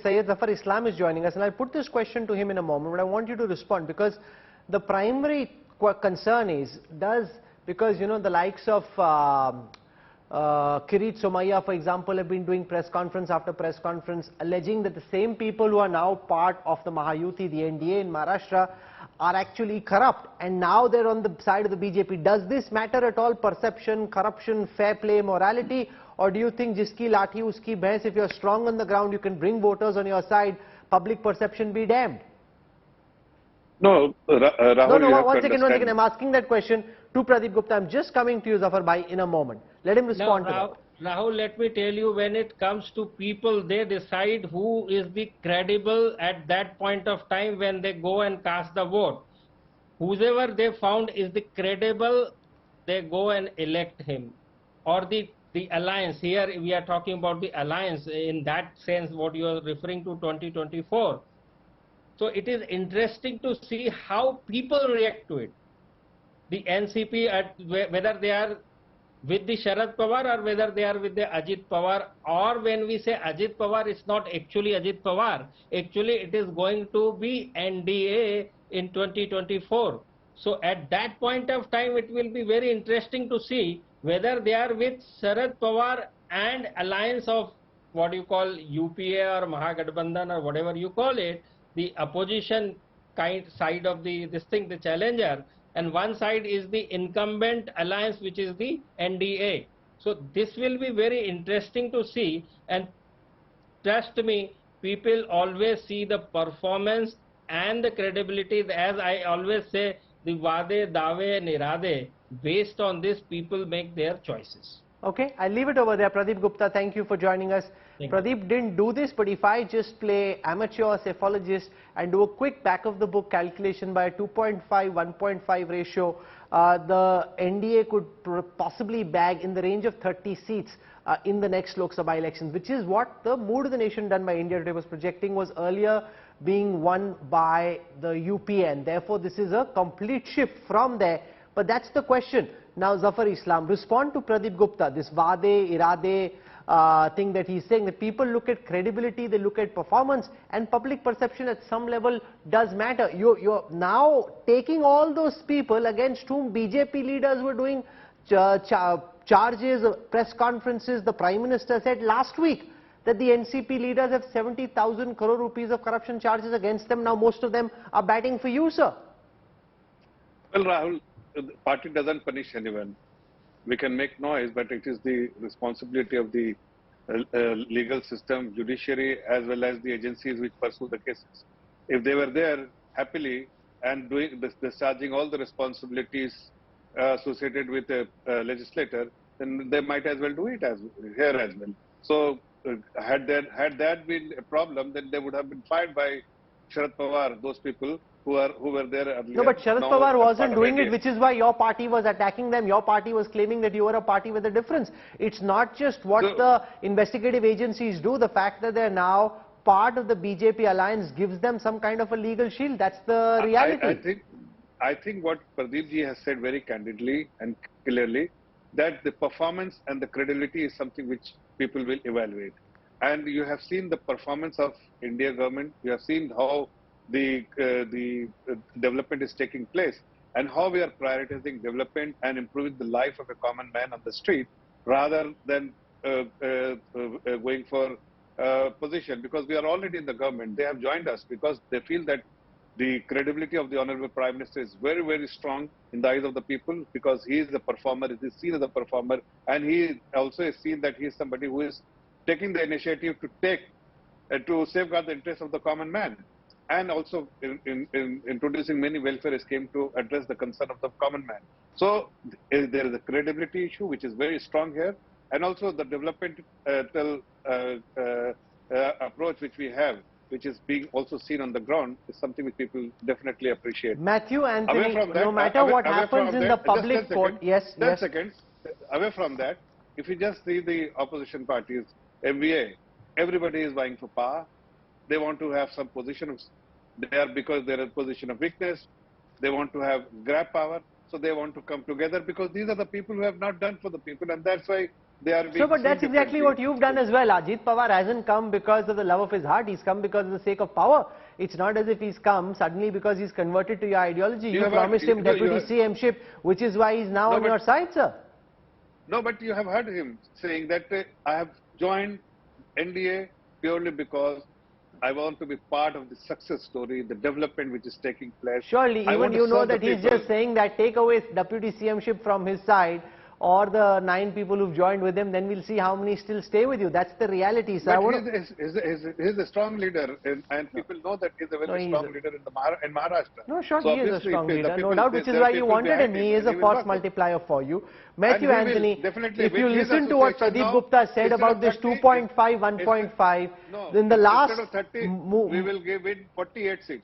Syed Zafar Islam is joining us, and I'll put this question to him in a moment, but I want you to respond because the primary concern is, because you know the likes of Kirit Somaiya, for example, have been doing press conference after press conference alleging that the same people who are now part of the Mahayuti, the NDA in Maharashtra, are actually corrupt, and now they're on the side of the BJP. Does this matter at all? Perception, corruption, fair play, morality? Or do you think jiski lathi uski bhains, if you're strong on the ground, you can bring voters on your side, public perception be damned? No, Rahul, No, one second. I'm asking that question to Pradeep Gupta. I'm just coming to you, Zafar Bhai, in a moment. Let him respond to that. Rahul, let me tell you, when it comes to people, they decide who is the credible at that point of time when they go and cast the vote. Whoever they found is the credible, they go and elect him. Or the alliance. Here we are talking about the alliance in that sense, what you are referring to 2024. So it is interesting to see how people react to it. The NCP, whether they are with the Sharad Pawar or whether they are with the Ajit Pawar, or when we say Ajit Pawar, it's not actually Ajit Pawar. Actually, it is going to be NDA in 2024. So at that point of time, it will be very interesting to see whether they are with Sharad Pawar and alliance of what you call UPA or Mahagathbandhan or whatever you call it, the opposition side of the challenger, and one side is the incumbent alliance, which is the NDA. So this will be very interesting to see, and trust me, people always see the performance and the credibility. As I always say, the Vade, Dave, Nirade, based on this, people make their choices. Okay, I'll leave it over there. Pradeep Gupta, thank you for joining us. Pradeep didn't do this, but if I just play amateur cephalogist and do a quick back of the book calculation by a 2.5, 1.5 ratio, the NDA could possibly bag in the range of 30 seats in the next Lok Sabha elections, which is what the Mood of the Nation done by India Today was projecting was earlier being won by the UPA, and therefore this is a complete shift from there. But that's the question. Now, Zafar Islam, respond to Pradeep Gupta, this Vade, Irade thing that he's saying, that people look at credibility, they look at performance, and public perception at some level does matter. You're now taking all those people against whom BJP leaders were doing charges, press conferences. The Prime Minister said last week that the NCP leaders have 70,000 crore rupees of corruption charges against them. Now most of them are batting for you, sir. Well, Rahul, the party doesn't punish anyone. We can make noise, but it is the responsibility of the legal system, judiciary, as well as the agencies which pursue the cases. If they were there happily and discharging all the responsibilities associated with a legislator, then they might as well do it here as well. So, had that been a problem, then they would have been fired by Sharad Pawar, those people who were there earlier. No, but Sharad Pawar wasn't doing it, which is why your party was attacking them. Your party was claiming that you were a party with a difference. It's not just what the investigative agencies do. The fact that they're now part of the BJP alliance gives them some kind of a legal shield. That's the reality. I think what Pradeep ji has said very candidly and clearly, that the performance and the credibility is something which people will evaluate. And you have seen the performance of India government. You have seen how the development is taking place and how we are prioritizing development and improving the life of a common man on the street rather than going for position, because we are already in the government. They have joined us because they feel that the credibility of the Honorable Prime Minister is very, very strong in the eyes of the people, because he is a performer, he is seen as a performer, and he also is seen that he is somebody who is taking the initiative to safeguard the interests of the common man, and also in introducing many welfare schemes to address the concern of the common man. So there is a credibility issue which is very strong here, and also the developmental approach which we have, which is being also seen on the ground, is something which people definitely appreciate. Matthew Anthony, no matter what happens in the public court, yes. 10 seconds, away from that, if you just see the opposition parties, MVA, everybody is vying for power. They want to have some position there because they're in a position of weakness. They want to have grab power, so they want to come together because these are the people who have not done for the people, and that's why they are being So, but seen that's exactly differently. what you've done as well. Ajit Pawar hasn't come because of the love of his heart. He's come because of the sake of power. It's not as if he's come suddenly because he's converted to your ideology. You promised him deputy CM-ship, which is why he's now on your side, sir. No, but you have heard him saying that I have joined NDA purely because I want to be part of the success story, the development which is taking place. Surely, even you know that he's just saying that take away deputy CM-ship from his side, or the 9 people who've joined with him, then we'll see how many still stay with you. That's the reality. So but he's a strong leader, and people know that he's a very strong leader in Maharashtra. No, sure, so he is a strong leader, no doubt, which is why you wanted him. He is a force multiplier for you. Matthew Anthony, if you listen to what Pradeep Gupta said about this 2.5, 1.5, in the last... Instead of 30, we will give it 48 seats.